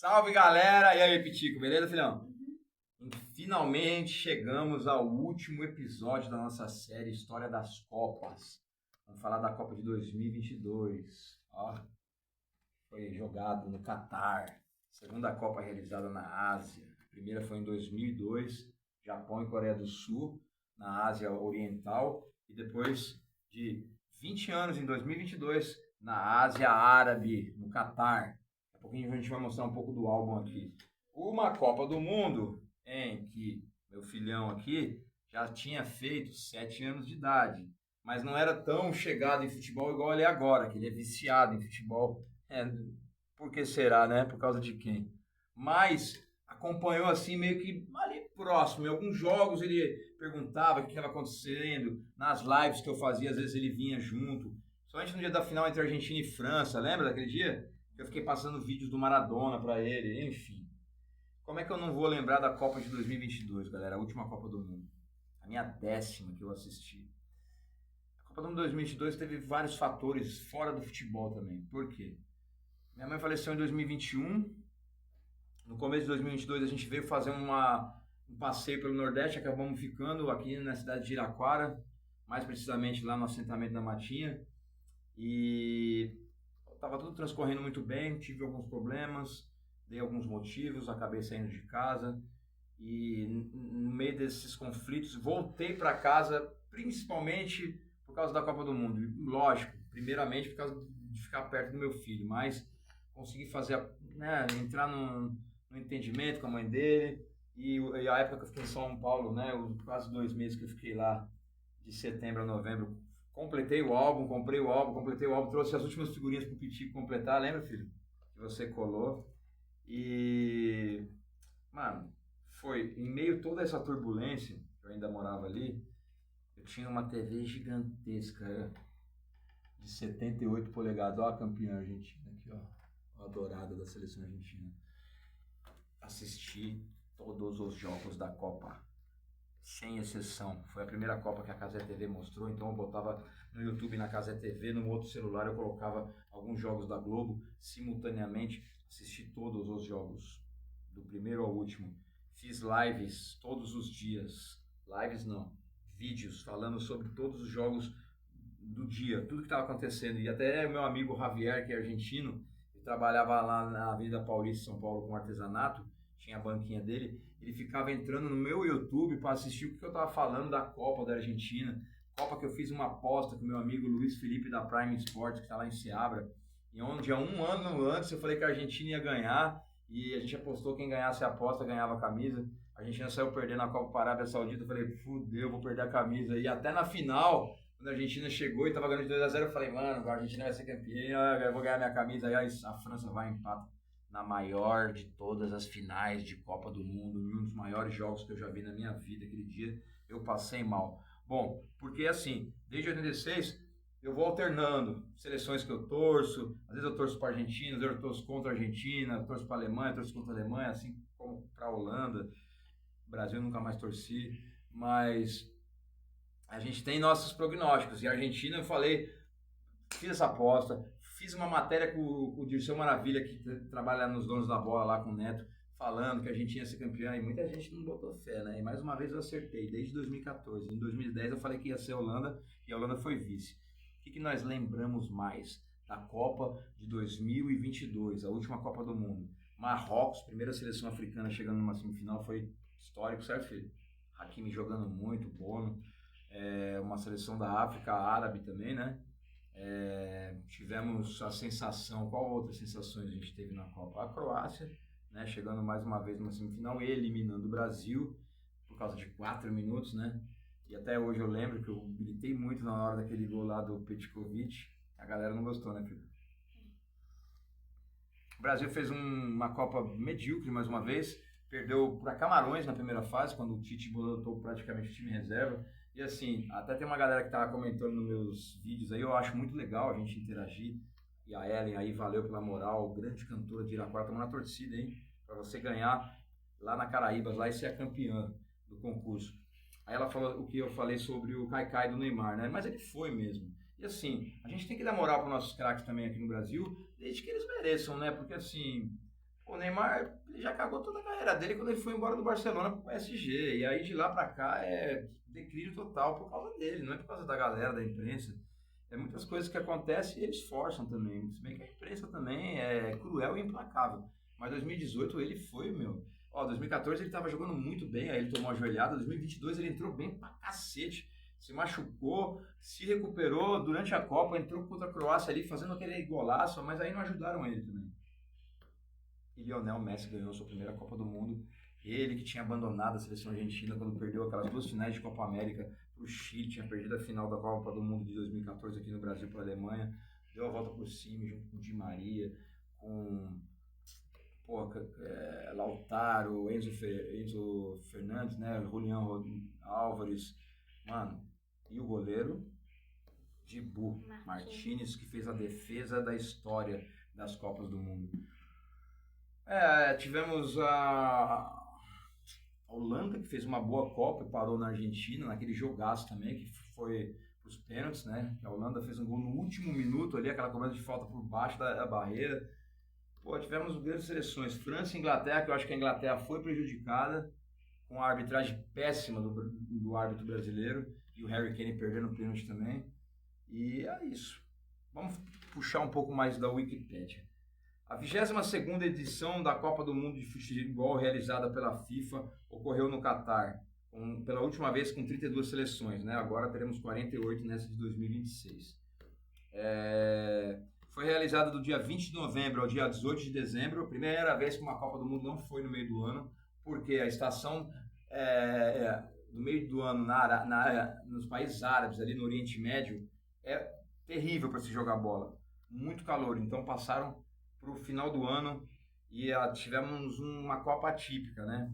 Salve, galera! E aí, Pitico, beleza, filhão? E finalmente chegamos ao último episódio da nossa série História das Copas. Vamos falar da Copa de 2022. Ó, foi jogado no Catar. Segunda Copa realizada na Ásia. A primeira foi em 2002, Japão e Coreia do Sul, na Ásia Oriental. E depois de 20 anos, em 2022, na Ásia Árabe, no Catar. Daqui a pouquinho a gente vai mostrar um pouco do álbum aqui. Uma Copa do Mundo em que meu filhão aqui já tinha feito 7 anos de idade, mas não era tão chegado em futebol igual ele é agora, que ele é viciado em futebol. Por que será, né? Por causa de quem? Mas acompanhou assim meio que ali próximo. Em alguns jogos ele perguntava o que estava acontecendo. Nas lives que eu fazia, às vezes ele vinha junto. Somente no dia da final entre Argentina e França, lembra daquele dia? Eu fiquei passando vídeos do Maradona para ele, enfim. Como é que eu não vou lembrar da Copa de 2022, galera? A última Copa do Mundo. A minha 10ª que eu assisti. A Copa do Mundo 2022 teve vários fatores fora do futebol também. Por quê? Minha mãe faleceu em 2021. No começo de 2022 a gente veio fazer um passeio pelo Nordeste, acabamos ficando aqui na cidade de Iraquara, mais precisamente lá no assentamento da Matinha. E estava tudo transcorrendo muito bem, tive alguns problemas, dei alguns motivos, acabei saindo de casa. E no meio desses conflitos, voltei para casa principalmente por causa da Copa do Mundo. Lógico, primeiramente por causa de ficar perto do meu filho, mas consegui fazer, né, entrar no entendimento com a mãe dele. E a época que eu fiquei em São Paulo, né, quase 2 meses que eu fiquei lá, de setembro a novembro, completei o álbum, comprei o álbum, completei o álbum, trouxe as últimas figurinhas pro Pitico completar, lembra, filho? Que você colou. E, mano, foi em meio a toda essa turbulência, eu ainda morava ali, eu tinha uma TV gigantesca, de 78 polegadas, ó a campeã argentina aqui, ó, a dourada da seleção argentina. Assisti todos os jogos da Copa, sem exceção. Foi a primeira Copa que a Cazé TV mostrou, então eu botava no YouTube, na Cazé TV, no outro celular eu colocava alguns jogos da Globo simultaneamente, assisti todos os jogos, do primeiro ao último. Fiz lives todos os dias, lives não, vídeos falando sobre todos os jogos do dia, tudo que estava acontecendo. E até o meu amigo Javier, que é argentino, ele trabalhava lá na Avenida Paulista, São Paulo, com artesanato, tinha a banquinha dele, ele ficava entrando no meu YouTube para assistir o que eu estava falando da Copa da Argentina, Copa que eu fiz uma aposta com meu amigo Luiz Felipe da Prime Sports, que está lá em Seabra, e onde há um ano antes eu falei que a Argentina ia ganhar, e a gente apostou quem ganhasse a aposta ganhava a camisa. A Argentina saiu perdendo a Copa para a Arábia Saudita, eu falei, fudeu, vou perder a camisa. E até na final, quando a Argentina chegou e estava ganhando de 2-0, eu falei, mano, a Argentina vai ser campeã, eu vou ganhar minha camisa. Aí a França vai em empate na maior de todas as finais de Copa do Mundo, um dos maiores jogos que eu já vi na minha vida. Aquele dia eu passei mal. Bom, porque assim, desde 86 eu vou alternando seleções que eu torço, às vezes eu torço para a Argentina, às vezes eu torço contra a Argentina, eu torço para a Alemanha, torço contra a Alemanha, assim como para a Holanda. Brasil eu nunca mais torci, mas a gente tem nossos prognósticos. E a Argentina, eu falei, fiz essa aposta, fiz uma matéria com o Dirceu Maravilha, que trabalha nos Donos da Bola lá com o Neto, falando que a Argentina ia ser campeã, e muita gente não botou fé, né? E mais uma vez eu acertei, desde 2014. Em 2010 eu falei que ia ser a Holanda, e a Holanda foi vice. O que nós lembramos mais da Copa de 2022, a última Copa do Mundo? Marrocos, primeira seleção africana chegando numa semifinal, foi histórico, certo, filho? Hakimi jogando muito, Bono, uma seleção da África, árabe também, né? Tivemos a sensação, qual outras sensações a gente teve na Copa? A Croácia, né, chegando mais uma vez na semifinal, eliminando o Brasil por causa de 4 minutos, né? E até hoje eu lembro que eu gritei muito na hora daquele gol lá do Petkovic. A galera não gostou, né, filho? O Brasil fez uma Copa medíocre mais uma vez, perdeu para Camarões na primeira fase, quando o Tite botou praticamente o time reserva. E assim, até tem uma galera que tava comentando nos meus vídeos aí, eu acho muito legal a gente interagir. E a Ellen aí, valeu pela moral, grande cantora de Iraquara, estamos na torcida, hein? Para você ganhar lá na Caraíbas, lá e ser a campeã do concurso. Aí ela falou o que eu falei sobre o Kaikai do Neymar, né? Mas ele foi mesmo. E assim, a gente tem que dar moral para nossos craques também aqui no Brasil, desde que eles mereçam, né? Porque assim, O Neymar ele já cagou toda a carreira dele quando ele foi embora do Barcelona pro PSG. E aí de lá pra cá é declínio total por causa dele, não é por causa da galera, da imprensa. É muitas coisas que acontecem e eles forçam também. Se bem que a imprensa também é cruel e implacável. Mas 2018 ele foi, meu. Ó, 2014 ele tava jogando muito bem, aí ele tomou uma joelhada. 2022 ele entrou bem pra cacete. Se machucou, se recuperou durante a Copa, entrou contra a Croácia ali fazendo aquele golaço, mas aí não ajudaram ele também. E Lionel Messi ganhou sua primeira Copa do Mundo. Ele que tinha abandonado a seleção argentina quando perdeu aquelas 2 finais de Copa América para o Chile, tinha perdido a final da Copa do Mundo de 2014 aqui no Brasil para a Alemanha, deu a volta por cima junto com o Di Maria, com Lautaro, Enzo Fernandes, né, Julián Álvares, mano, e o goleiro Dibu Martínez, que fez a defesa da história das Copas do Mundo. Tivemos a Holanda, que fez uma boa Copa e parou na Argentina, naquele jogaço também, que foi para os pênaltis, né? A Holanda fez um gol no último minuto ali, aquela cobrança de falta por baixo da barreira. Tivemos grandes seleções, França e Inglaterra, que eu acho que a Inglaterra foi prejudicada com a arbitragem péssima do árbitro brasileiro e o Harry Kane perdendo o pênalti também. E é isso. Vamos puxar um pouco mais da Wikipédia. A 22ª edição da Copa do Mundo de Futebol realizada pela FIFA ocorreu no Catar, pela última vez com 32 seleções, né? Agora teremos 48 nessa de 2026. Foi realizada do dia 20 de novembro ao dia 18 de dezembro, a primeira vez que uma Copa do Mundo não foi no meio do ano, porque a estação do meio do ano nos países árabes, ali no Oriente Médio, é terrível para se jogar bola, muito calor, então passaram para o final do ano e tivemos uma Copa atípica, né?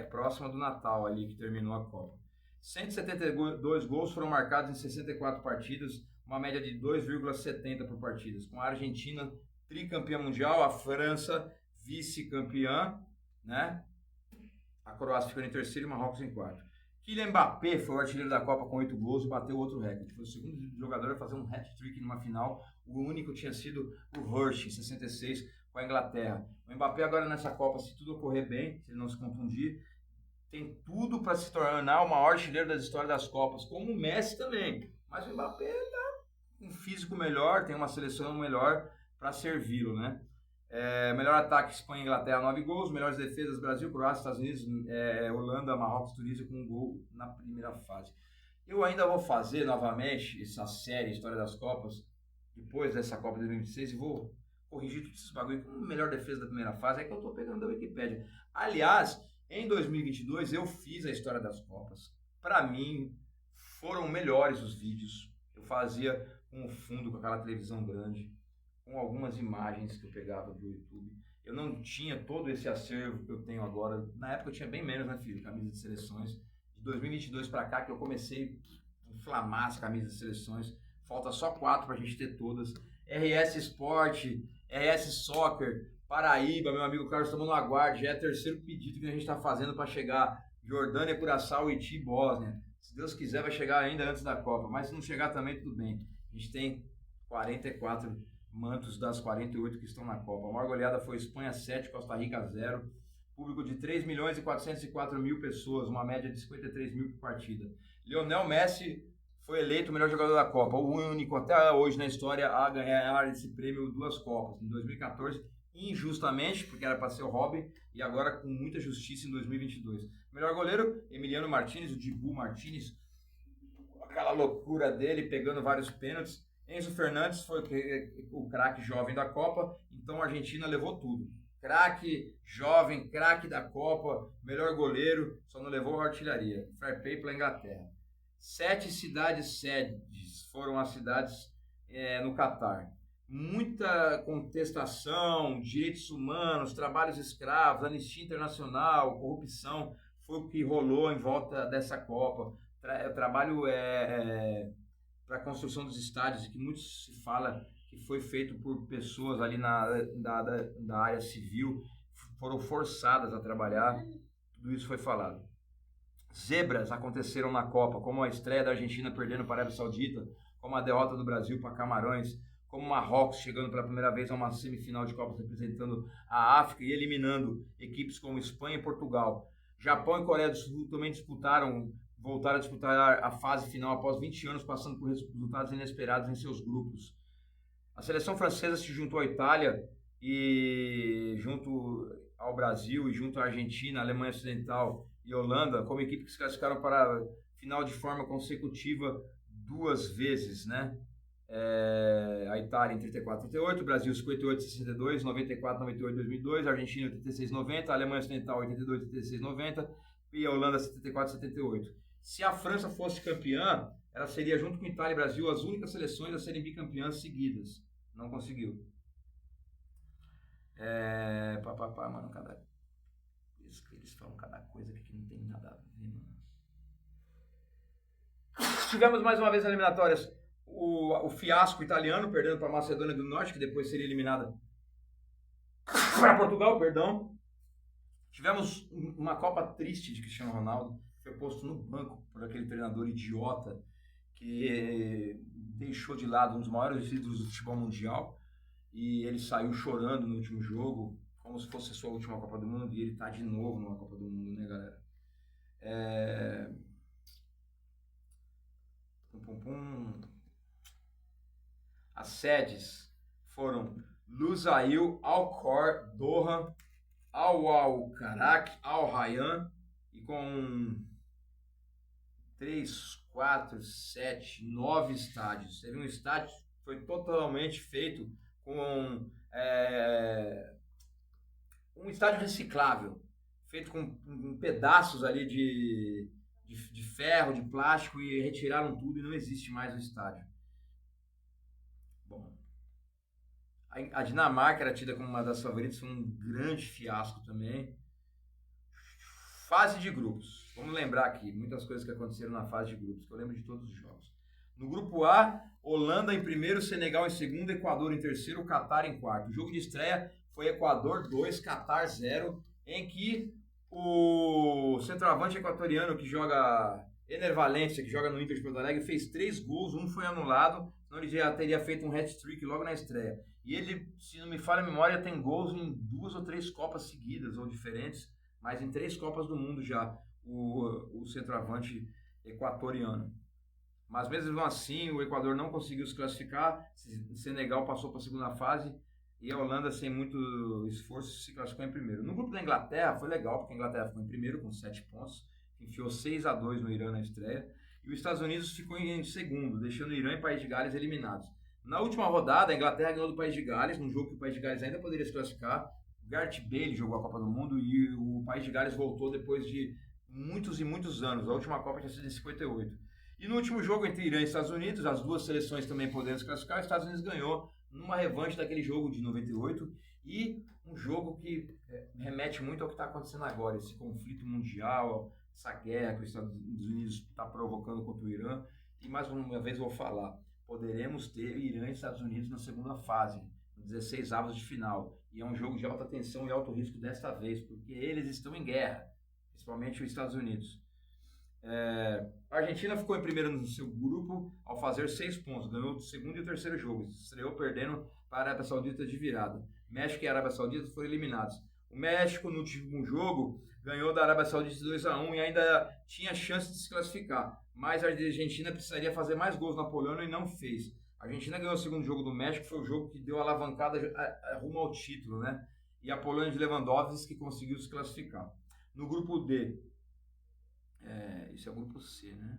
Próxima do Natal ali que terminou a Copa. 172 gols foram marcados em 64 partidas, uma média de 2,70 por partidas, com a Argentina tricampeã mundial, a França vice-campeã, né? A Croácia ficou em terceiro e o Marrocos em quarto. Kylian Mbappé foi o artilheiro da Copa com 8 gols e bateu outro recorde. Foi o segundo jogador a fazer um hat-trick numa final. O único tinha sido o Hershey, em 66, com a Inglaterra. O Mbappé agora nessa Copa, se tudo ocorrer bem, se ele não se contundir, tem tudo para se tornar o maior artilheiro da história das Copas, como o Messi também. Mas o Mbappé está com um físico melhor, tem uma seleção melhor para servi-lo, né? Melhor ataque, Espanha e Inglaterra, 9 gols. Melhores defesas, Brasil, Croácia, Estados Unidos, Holanda, Marrocos, Tunísia, com um gol na primeira fase. Eu ainda vou fazer novamente essa série História das Copas, depois dessa Copa de 2026, e vou corrigir todos esses bagulho com a melhor defesa da primeira fase, é que eu tô pegando da Wikipédia. Aliás, em 2022 eu fiz a História das Copas. Para mim, foram melhores os vídeos. Eu fazia com o fundo, com aquela televisão grande, com algumas imagens que eu pegava do YouTube. Eu não tinha todo esse acervo que eu tenho agora. Na época eu tinha bem menos, né, filho? Camisa de seleções. De 2022 para cá que eu comecei a inflamar as camisas de seleções. Falta só 4 pra gente ter todas. RS Sport, RS Soccer, Paraíba, meu amigo Carlos, estamos no aguardo. Já é o terceiro pedido que a gente está fazendo para chegar. Jordânia, Curaçao, Haiti, Bósnia. Se Deus quiser vai chegar ainda antes da Copa. Mas se não chegar também, tudo bem. A gente tem 44 mantos das 48 que estão na Copa. A maior goleada foi Espanha 7, Costa Rica 0. Público de 3.404.000 pessoas, uma média de 53 mil por partida. Lionel Messi foi eleito o melhor jogador da Copa, o único até hoje na história a ganhar esse prêmio 2 Copas. Em 2014, injustamente, porque era para ser o Robin, e agora com muita justiça em 2022. Melhor goleiro, Emiliano Martínez, o Dibu Martínez, aquela loucura dele, pegando vários pênaltis. Enzo Fernandes foi o craque jovem da Copa, então a Argentina levou tudo. Craque jovem, craque da Copa, melhor goleiro, só não levou a artilharia. Fair play pela Inglaterra. 7 cidades sedes foram as cidades no Catar. Muita contestação, direitos humanos, trabalhos escravos, anistia internacional, corrupção, foi o que rolou em volta dessa Copa. O trabalho para a construção dos estádios, que muito se fala que foi feito por pessoas ali da área civil, foram forçadas a trabalhar, tudo isso foi falado. Zebras aconteceram na Copa, como a estreia da Argentina perdendo para a Arábia Saudita, como a derrota do Brasil para Camarões, como Marrocos chegando pela primeira vez a uma semifinal de Copas representando a África e eliminando equipes como Espanha e Portugal. Japão e Coreia do Sul também voltaram a disputar a fase final após 20 anos, passando por resultados inesperados em seus grupos. A seleção francesa se juntou à Itália e junto ao Brasil e junto à Argentina, Alemanha Ocidental e Holanda, como equipe que se classificaram para a final de forma consecutiva 2 vezes, né? A Itália em 34, 38, o Brasil 58, 62, 94, 98, 2002, a Argentina 86, 90, a Alemanha Ocidental 82, 86, 90 e a Holanda 74, 78. Se a França fosse campeã, ela seria, junto com Itália e Brasil, as únicas seleções a serem bicampeãs seguidas. Não conseguiu. Mano, eles falam cada coisa que não tem nada a ver, mano. Tivemos mais uma vez as eliminatórias o fiasco italiano, perdendo para a Macedônia do Norte, que depois seria eliminada para Portugal, perdão. Tivemos uma Copa triste de Cristiano Ronaldo, foi posto no banco por aquele treinador idiota que deixou de lado um dos maiores ídolos do futebol mundial e ele saiu chorando no último jogo, como se fosse a sua última Copa do Mundo, e ele tá de novo numa Copa do Mundo, né, galera? As sedes foram Lusail, Al-Khor, Doha, Al-Karak, Al-Rayyan, e com 3, 4, 7, 9 estádios. Teve um estádio que foi totalmente feito com um estádio reciclável, feito com pedaços ali de ferro, de plástico, e retiraram tudo e não existe mais o estádio. Bom, a Dinamarca era tida como uma das favoritas, foi um grande fiasco também. Fase de grupos. Vamos lembrar aqui muitas coisas que aconteceram na fase de grupos, que eu lembro de todos os jogos. No grupo A, Holanda em primeiro, Senegal em segundo, Equador em terceiro, Catar em quarto. O jogo de estreia foi Equador 2, Catar 0, em que o centroavante equatoriano que joga Ener Valencia, que joga no Inter de Porto Alegre, fez 3 gols, um foi anulado, senão ele já teria feito um hat-trick logo na estreia. E ele, se não me falha a memória, tem gols em 2 ou 3 Copas seguidas ou diferentes, mas em 3 Copas do Mundo já, o centroavante equatoriano. Mas mesmo assim, o Equador não conseguiu se classificar, o Senegal passou para a segunda fase e a Holanda, sem muito esforço, se classificou em primeiro. No grupo da Inglaterra foi legal, porque a Inglaterra ficou em primeiro com 7 pontos, enfiou 6-2 no Irã na estreia, e os Estados Unidos ficou em segundo, deixando o Irã e o País de Gales eliminados. Na última rodada, a Inglaterra ganhou do País de Gales, num jogo que o País de Gales ainda poderia se classificar. Gareth Bale jogou a Copa do Mundo e o País de Gales voltou depois de muitos e muitos anos. A última Copa tinha sido em 58. E no último jogo entre Irã e Estados Unidos, as duas seleções também podendo se classificar, os Estados Unidos ganhou numa revanche daquele jogo de 98, e um jogo que remete muito ao que está acontecendo agora, esse conflito mundial, essa guerra que os Estados Unidos está provocando contra o Irã. E mais uma vez vou falar, poderemos ter Irã e Estados Unidos na segunda fase, nos 16avos de final, e é um jogo de alta tensão e alto risco desta vez, porque eles estão em guerra, principalmente os Estados Unidos. A Argentina ficou em primeiro no seu grupo ao fazer 6 pontos, ganhou o segundo e o terceiro jogo, estreou perdendo para a Arábia Saudita de virada. México e a Arábia Saudita foram eliminados. O México, no último jogo, ganhou da Arábia Saudita 2-1 e ainda tinha chance de se classificar, mas a Argentina precisaria fazer mais gols na Polônia e não fez. A Argentina ganhou o segundo jogo do México, foi o jogo que deu a alavancada rumo ao título, né? E a Polônia de Lewandowski que conseguiu se classificar. No grupo D, isso é o grupo C, né?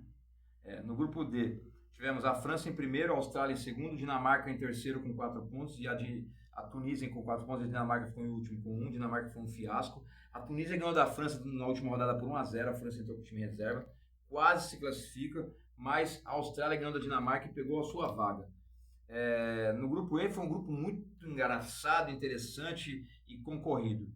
No grupo D, tivemos a França em primeiro, a Austrália em segundo, Dinamarca em terceiro com 4 pontos, e a Tunísia com 4 pontos, a Dinamarca ficou em último com 1, Dinamarca foi um fiasco. A Tunísia ganhou da França na última rodada por 1-0, a França entrou com o time em reserva, quase se classifica, mas a Austrália ganhou da Dinamarca e pegou a sua vaga. No grupo E foi um grupo muito engraçado, interessante e concorrido.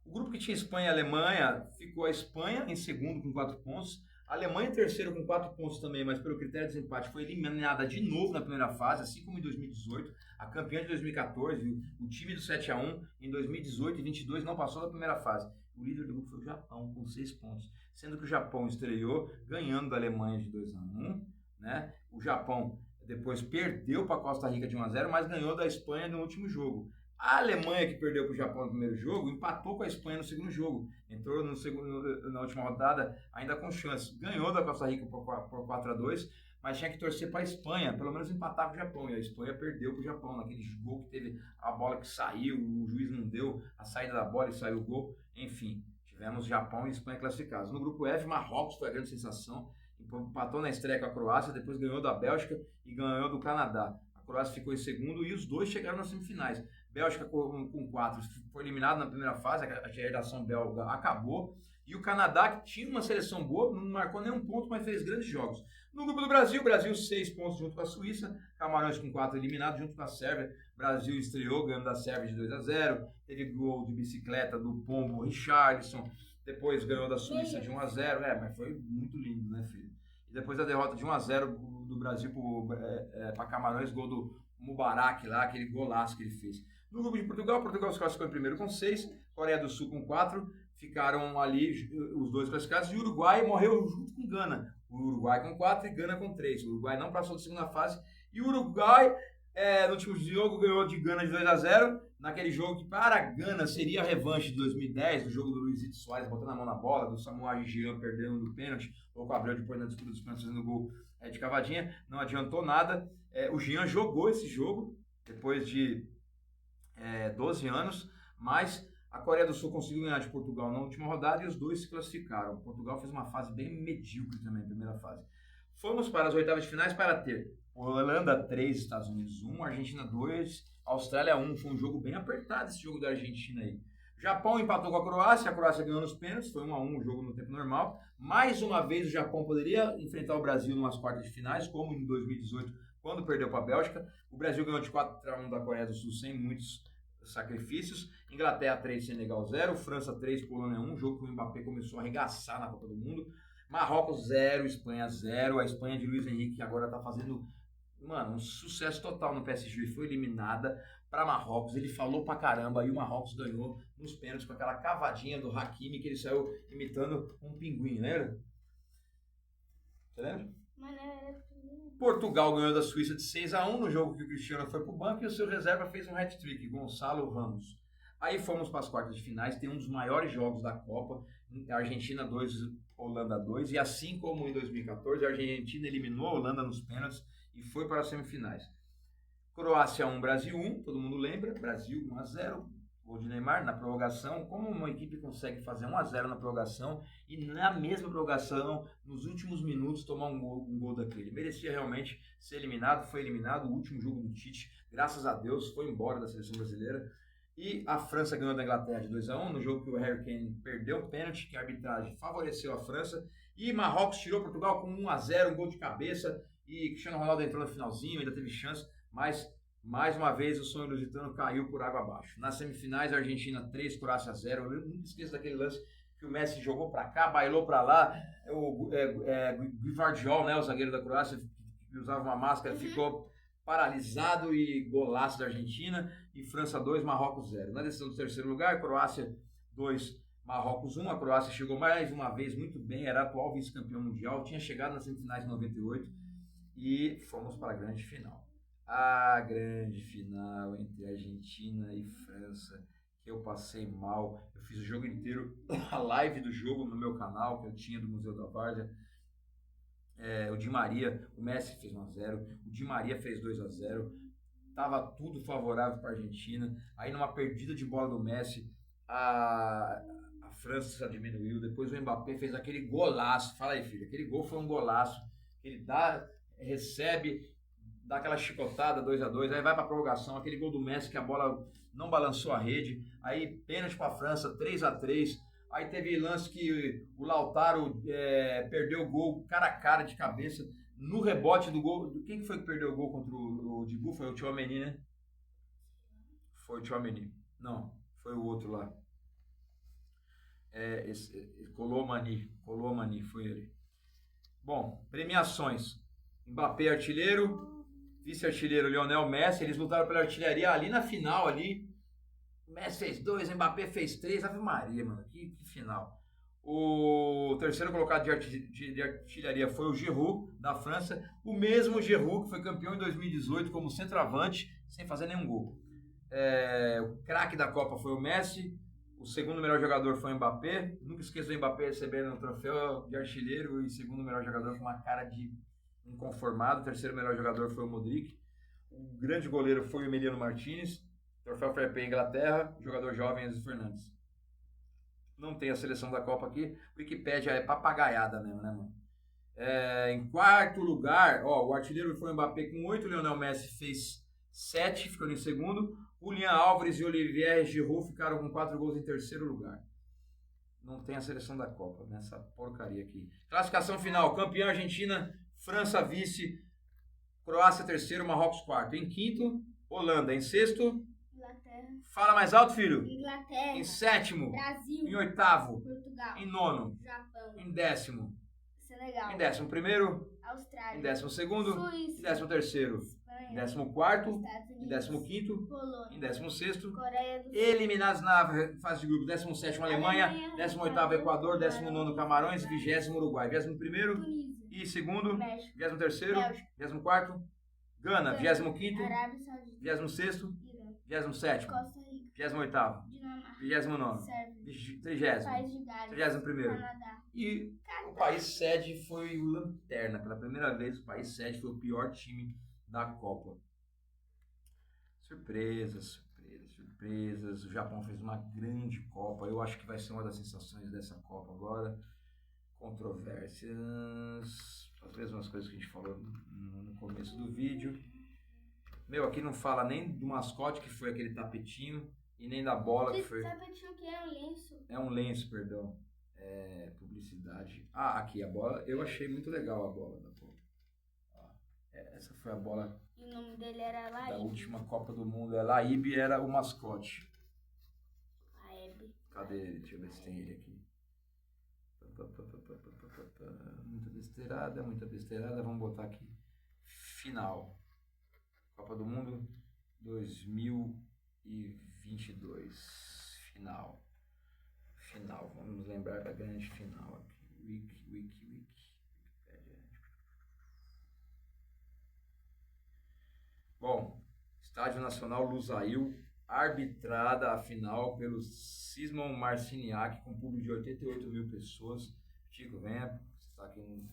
O grupo que tinha Espanha e Alemanha, ficou a Espanha em segundo com 4 pontos, a Alemanha em terceiro com 4 pontos também, mas pelo critério de desempate foi eliminada de novo na primeira fase, assim como em 2018, a campeã de 2014, o time do 7-1 em 2018 e 2022 não passou da primeira fase. O líder do grupo foi o Japão com 6 pontos, sendo que o Japão estreou ganhando da Alemanha de 2-1, né? O Japão depois perdeu para a Costa Rica de 1-0, mas ganhou da Espanha no último jogo. A Alemanha, que perdeu para o Japão no primeiro jogo, empatou com a Espanha no segundo jogo. Entrou na última rodada ainda com chance. Ganhou da Costa Rica por 4-2, mas tinha que torcer para a Espanha, pelo menos empatar com o Japão. E a Espanha perdeu para o Japão, naquele gol que teve a bola que saiu, o juiz não deu a saída da bola e saiu o gol. Enfim, tivemos Japão e Espanha classificados. No grupo F, Marrocos foi a grande sensação. Empatou na estreia com a Croácia, depois ganhou da Bélgica e ganhou do Canadá. A Croácia ficou em segundo e os dois chegaram nas semifinais. Bélgica com 4 foi eliminado na primeira fase, a geração belga acabou. E o Canadá, que tinha uma seleção boa, não marcou nenhum ponto, mas fez grandes jogos. No grupo do Brasil, 6 pontos junto com a Suíça, Camarões com 4 eliminados junto com a Sérvia. Brasil estreou ganhando da Sérvia de 2-0, teve gol de bicicleta do Pombo Richarlison, depois ganhou da Suíça de 1-0, mas foi muito lindo, né, filho? E depois a derrota de 1-0 do Brasil para Camarões, gol do Mubarak lá, aquele golaço que ele fez. No grupo de Portugal se classificou em primeiro com 6, Coreia do Sul com 4, ficaram ali os dois classificados, e o Uruguai morreu junto com Gana. O Uruguai com 4 e Gana com 3. O Uruguai não passou da segunda fase, e o Uruguai, no último jogo, ganhou de Gana de 2-0, naquele jogo que para a Gana seria a revanche de 2010, do jogo do Luizito Soares botando a mão na bola, do Samuel Jean perdendo no pênalti, ou com o Abreu depois na disputa dos pênaltis fazendo gol de cavadinha, não adiantou nada. O Jean jogou esse jogo, depois de 12 anos, mas a Coreia do Sul conseguiu ganhar de Portugal na última rodada e os dois se classificaram. Portugal fez uma fase bem medíocre também, primeira fase. Fomos para as oitavas de finais para ter Holanda 3, Estados Unidos 1, Argentina 2, Austrália 1. Foi um jogo bem apertado esse jogo da Argentina aí. Japão empatou com a Croácia ganhou nos pênaltis, foi 1-1 o jogo no tempo normal. Mais uma vez o Japão poderia enfrentar o Brasil nas quartas de finais, como em 2018, quando perdeu para a Bélgica. O Brasil ganhou de 4-1 da Coreia do Sul sem muitos sacrifícios. Inglaterra 3, Senegal 0, França 3, Polônia 1, jogo que o Mbappé começou a arregaçar na Copa do Mundo. Marrocos 0, Espanha 0, a Espanha de Luiz Henrique que agora está fazendo, um sucesso total no PSG, foi eliminada para Marrocos. Ele falou pra caramba e o Marrocos ganhou nos pênaltis com aquela cavadinha do Hakimi que ele saiu imitando um pinguim, lembra? Você lembra? Portugal ganhou da Suíça de 6-1 no jogo que o Cristiano foi pro banco e o seu reserva fez um hat-trick, Gonçalo Ramos. Aí fomos para as quartas de finais, tem um dos maiores jogos da Copa, Argentina 2, Holanda 2, e assim como em 2014, a Argentina eliminou a Holanda nos pênaltis e foi para as semifinais. Croácia 1, Brasil 1, todo mundo lembra, Brasil 1-0, gol de Neymar na prorrogação. Como uma equipe consegue fazer 1-0 na prorrogação e na mesma prorrogação, nos últimos minutos, tomar um gol daquele? Merecia realmente ser eliminado, foi eliminado, o último jogo do Tite, graças a Deus, foi embora da seleção brasileira. E a França ganhou da Inglaterra de 2-1, no jogo que o Harry Kane perdeu o pênalti, que a arbitragem favoreceu a França. E Marrocos tirou Portugal com 1-0, um gol de cabeça, e Cristiano Ronaldo entrou no finalzinho, ainda teve chance, mas mais uma vez o sonho lusitano caiu por água abaixo. Nas semifinais, Argentina 3, Croácia 0. Eu nunca esqueço daquele lance que o Messi jogou para cá, bailou para lá. O Gvardiol, né, o zagueiro da Croácia, que usava uma máscara, ficou paralisado, e golaço da Argentina. E França 2, Marrocos 0. Na decisão do terceiro lugar, Croácia 2, Marrocos 1. A Croácia chegou mais uma vez muito bem, era atual vice-campeão mundial, tinha chegado nas semifinais em 98 e fomos para a grande final. A grande final entre Argentina e França, que eu passei mal. Eu fiz o jogo inteiro, a live do jogo no meu canal, que eu tinha do Museu da Várzea. O Di Maria, o Messi fez 1-0, o Di Maria fez 2-0. Tava tudo favorável para a Argentina. Aí numa perdida de bola do Messi, a França diminuiu. Depois o Mbappé fez aquele golaço. Fala aí, filho, aquele gol foi um golaço. Ele recebe, dá aquela chicotada, 2-2, aí vai para a prorrogação, aquele gol do Messi que a bola não balançou a rede, aí pênalti para a França, 3-3, aí teve lance que o Lautaro perdeu o gol cara a cara de cabeça, no rebote do gol. Quem foi que perdeu o gol contra o Dibu? Foi o Tchouaméni, né? Foi o Tchouaméni. Não, foi o outro lá. Colomani, foi ele. Bom, premiações. Mbappé artilheiro, vice-artilheiro Lionel Messi, eles lutaram pela artilharia ali na final ali. O Messi fez 2, Mbappé fez 3, Ave Maria, mano, que final. O terceiro colocado de artilharia foi o Giroud, da França. O mesmo Giroud que foi campeão em 2018 como centroavante, sem fazer nenhum gol. O craque da Copa foi o Messi. O segundo melhor jogador foi o Mbappé. Nunca esqueço do Mbappé recebendo um troféu de artilheiro e segundo melhor jogador com uma cara de inconformado. O terceiro melhor jogador foi o Modric. O grande goleiro foi o Emiliano Martinez. Troféu Fair Play Inglaterra. Jogador jovem Enzo Fernandes. Não tem a seleção da Copa aqui. Wikipédia é papagaiada mesmo, né, mano? Em quarto lugar, o artilheiro foi o Mbappé com 8. Lionel Messi fez 7, ficando em segundo. Julián Álvares e Olivier Giroud ficaram com 4 gols em terceiro lugar. Não tem a seleção da Copa nessa porcaria aqui. Classificação final: campeã Argentina, França vice, Croácia terceiro, Marrocos quarto. Em quinto, Holanda. Em sexto, Inglaterra. Fala mais alto, filho. Inglaterra. Em sétimo, Brasil. em oitavo, Portugal. em nono, Japão. em décimo, Senegal. em décimo primeiro, Austrália. em décimo segundo, Suíça. em décimo terceiro, Espanha. em décimo quarto, Estados Unidos. em décimo quinto, Polônia. em décimo sexto, Coreia do Sul. eliminados na fase de grupo, 17º Alemanha, 18º Equador, 19º Camarões, 20º Uruguai, 21º Tunísia. e segundo, México. 23º, Bélgica. 24º, Gana, 25º, Arábia Saudita. 26º, Irã. 27º, Costa Rica. 28º, Dinamarca. 29º, Sérvia. 30º, País de Gales. 31º. Canadá. E o país sede foi o Lanterna. Pela primeira vez, o país sede foi o pior time da Copa. Surpresas. O Japão fez uma grande Copa. Eu acho que vai ser uma das sensações dessa Copa agora. Controvérsias. As mesmas coisas que a gente falou no começo do vídeo. Aqui não fala nem do mascote, que foi aquele tapetinho, e nem da bola, que foi... Tapetinho que é um lenço. É um lenço, perdão. Publicidade. Aqui a bola. Eu achei muito legal a bola da Copa. Essa foi a bola. E o nome dele era Laíbe. Da última Copa do Mundo. Laíbe era o mascote. Laíbe. Cadê ele? Deixa eu ver se tem ele aqui. Muita besteirada. Vamos botar aqui. Final. Copa do Mundo 2022. Final. Vamos lembrar da grande final aqui. Wiki. Bom, Estádio Nacional Lusail, arbitrada a final pelo Simon Marciniak, com público de 88 mil pessoas. Chico, venha, você está aqui no...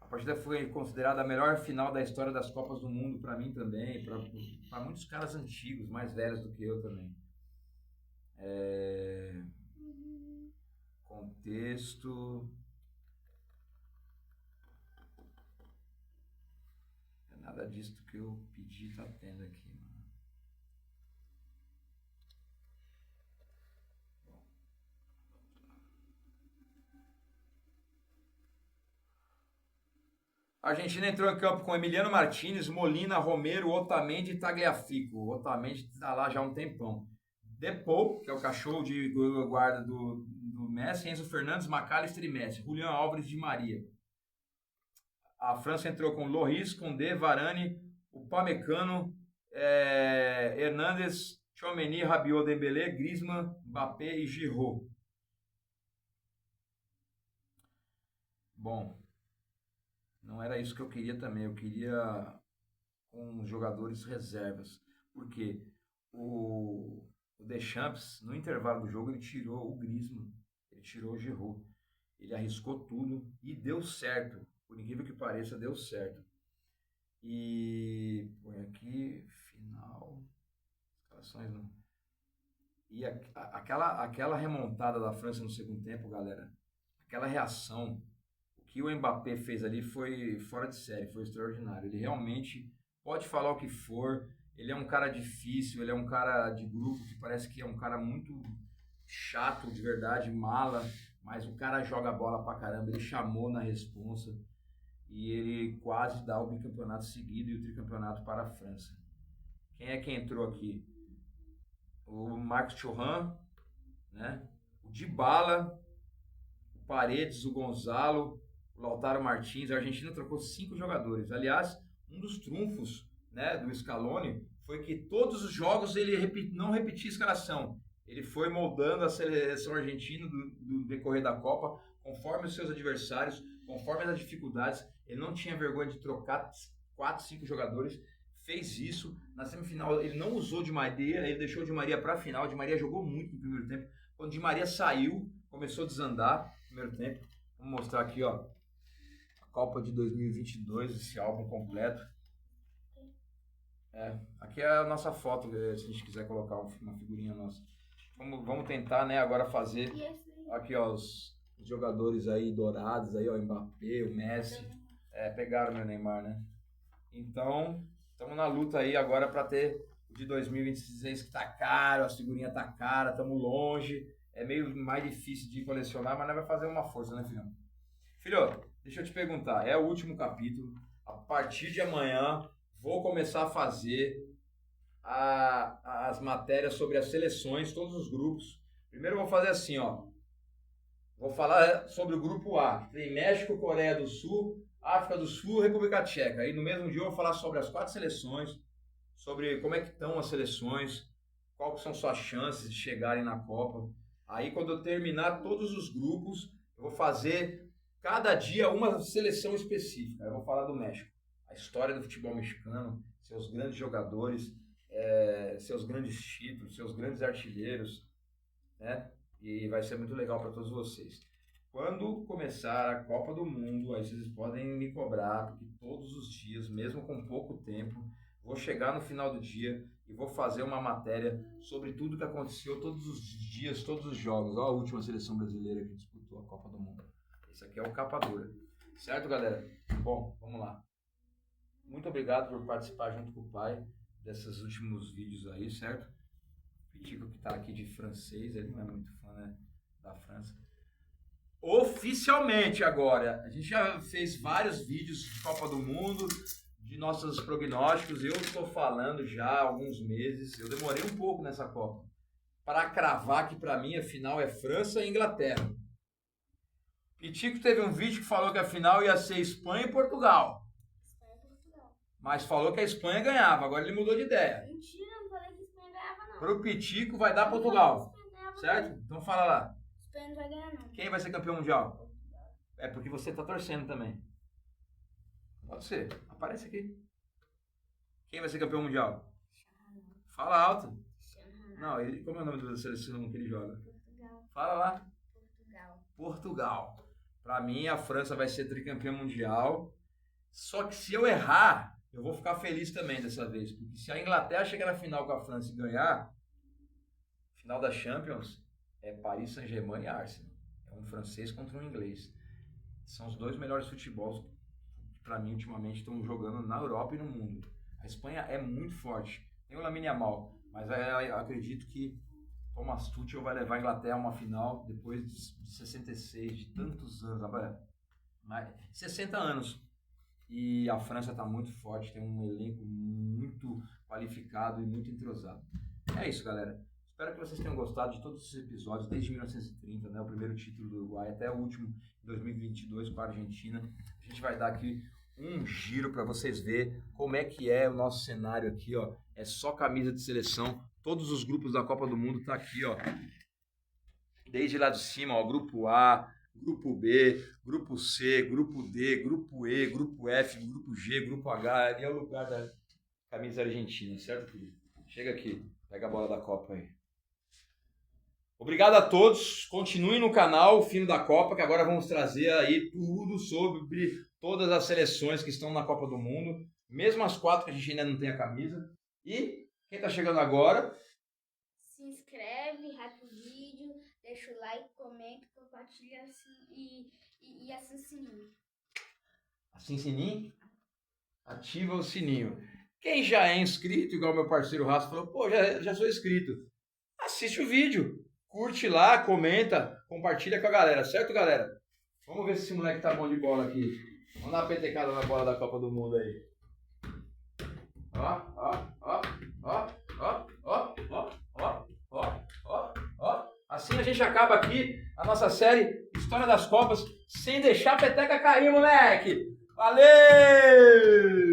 A partida foi considerada a melhor final da história das Copas do Mundo, para mim também, para muitos caras antigos, mais velhos do que eu também. Contexto. Nada disso que eu pedi tá tendo aqui, mano. Bom, a Argentina entrou em campo com Emiliano Martinez, Molina, Romero, Otamendi e Tagliafico. O Otamendi tá lá já há um tempão. Depou, que é o cachorro de guarda do Messi, Enzo Fernandes, McAllister e Messi. Julián Álvares de Maria. A França entrou com Lloris, Condé, Varane, Upamecano, Hernandes, Tchouaméni, Rabiot, Dembélé, Griezmann, Mbappé e Giroud. Bom, não era isso que eu queria também. Eu queria com jogadores reservas. Porque o Deschamps, no intervalo do jogo, ele tirou o Griezmann, ele tirou o Giroud. Ele arriscou tudo e deu certo. Por incrível que pareça, deu certo. E põe aqui, final, escalações não. E aquela remontada da França no segundo tempo, galera, aquela reação, o que o Mbappé fez ali foi fora de série, foi extraordinário. Ele realmente pode falar o que for, ele é um cara difícil, ele é um cara de grupo que parece que é um cara muito chato, de verdade, mala, mas o cara joga bola pra caramba, ele chamou na responsa. E ele quase dá o bicampeonato seguido e o tricampeonato para a França. Quem é que entrou aqui? O Marcos Thuram, né? O Dybala, o Paredes, o Gonzalo, o Lautaro Martins. A Argentina trocou 5 jogadores. Aliás, um dos trunfos, né, do Scaloni foi que todos os jogos ele não repetia a escalação. Ele foi moldando a seleção argentina do decorrer da Copa, conforme os seus adversários, conforme as dificuldades. Ele não tinha vergonha de trocar 4, 5 jogadores. Fez isso. Na semifinal, ele não usou Di Maria, ele deixou Di Maria para a final. Di Maria jogou muito no primeiro tempo. Quando Di Maria saiu, começou a desandar no primeiro tempo. Vamos mostrar aqui, ó, a Copa de 2022, esse álbum completo. Aqui é a nossa foto, se a gente quiser colocar uma figurinha nossa. Vamos tentar, né, agora fazer aqui, ó, os jogadores aí dourados, aí, ó, o Mbappé, o Messi. Pegaram meu Neymar, né? Então, estamos na luta aí agora para ter o de 2026, que tá caro, as figurinhas tá cara, estamos longe. É meio mais difícil de colecionar, mas nós vai fazer uma força, né, filhão? Filho, deixa eu te perguntar, é o último capítulo. A partir de amanhã, vou começar a fazer as matérias sobre as seleções, todos os grupos. Primeiro eu vou fazer assim, ó. Vou falar sobre o grupo A, que tem México, Coreia do Sul, África do Sul, República Tcheca. Aí no mesmo dia eu vou falar sobre as 4 seleções, sobre como é que estão as seleções, quais são suas chances de chegarem na Copa. Aí quando eu terminar todos os grupos, eu vou fazer cada dia uma seleção específica. Eu vou falar do México, a história do futebol mexicano, seus grandes jogadores, seus grandes títulos, seus grandes artilheiros, né? E vai ser muito legal para todos vocês. Quando começar a Copa do Mundo, aí vocês podem me cobrar, porque todos os dias, mesmo com pouco tempo, vou chegar no final do dia e vou fazer uma matéria sobre tudo que aconteceu, todos os dias, todos os jogos. Olha a última seleção brasileira que disputou a Copa do Mundo. Esse aqui é o capa dura. Certo, galera? Bom, vamos lá. Muito obrigado por participar junto com o pai desses últimos vídeos aí, certo? O Pitico que tá aqui de francês, ele não é muito fã, né, da França. Oficialmente agora, a gente já fez vários vídeos de Copa do Mundo, de nossos prognósticos. Eu estou falando já há alguns meses, eu demorei um pouco nessa Copa, para cravar que para mim a final é França e Inglaterra. Pitico teve um vídeo que falou que a final ia ser Espanha e Portugal. Mas falou que a Espanha ganhava, agora ele mudou de ideia. Mentira, eu não falei que a Espanha ganhava, não. Pro Pitico vai dar Portugal, certo? Então fala lá. A Espanha não vai ganhar, não. Quem vai ser campeão mundial? É porque você tá torcendo também. Pode ser. Aparece aqui. Quem vai ser campeão mundial? Fala alto. Não, como é o nome da seleção que ele joga? Portugal. Fala lá. Portugal. Portugal. Pra mim, a França vai ser tricampeã mundial. Só que se eu errar, eu vou ficar feliz também dessa vez. Porque se a Inglaterra chegar na final com a França e ganhar, final da Champions, é Paris Saint-Germain e Arsenal. É um francês contra um inglês. São os dois melhores futebols que, para mim, ultimamente, estão jogando na Europa e no mundo. A Espanha é muito forte. Tem o Lamine Yamal, mas eu acredito que Thomas Tuchel vai levar a Inglaterra a uma final depois de 66, de tantos anos. 60 anos. E a França está muito forte, tem um elenco muito qualificado e muito entrosado. É isso, galera. Espero que vocês tenham gostado de todos esses episódios, desde 1930, né, o primeiro título do Uruguai, até o último, em 2022, com a Argentina. A gente vai dar aqui um giro para vocês verem como é que é o nosso cenário aqui, ó. É só camisa de seleção. Todos os grupos da Copa do Mundo tá aqui, ó. Desde lá de cima, ó, grupo A, grupo B, grupo C, grupo D, grupo E, grupo F, grupo G, grupo H. Ali é o lugar da camisa argentina, certo, filho? Chega aqui, pega a bola da Copa aí. Obrigado a todos. Continuem no canal, o Fino da Copa, que agora vamos trazer aí tudo sobre todas as seleções que estão na Copa do Mundo, mesmo as 4 que a gente ainda não tem a camisa. E quem está chegando agora, Se inscreve, rápido o vídeo, deixa o like, comenta, compartilha assim, e assina o sininho. assim sininho, ativa o sininho. Quem já é inscrito, igual meu parceiro Raça falou, pô, já sou inscrito. Assiste o vídeo, curte lá, comenta, compartilha com a galera, certo, galera? Vamos ver se esse moleque tá bom de bola aqui. Vamos dar uma petecada na bola da Copa do Mundo aí. Ó, ó, ó, ó, ó, ó, ó, ó, ó, ó, ó. Assim a gente acaba aqui a nossa série História das Copas sem deixar a peteca cair, moleque. Valeu!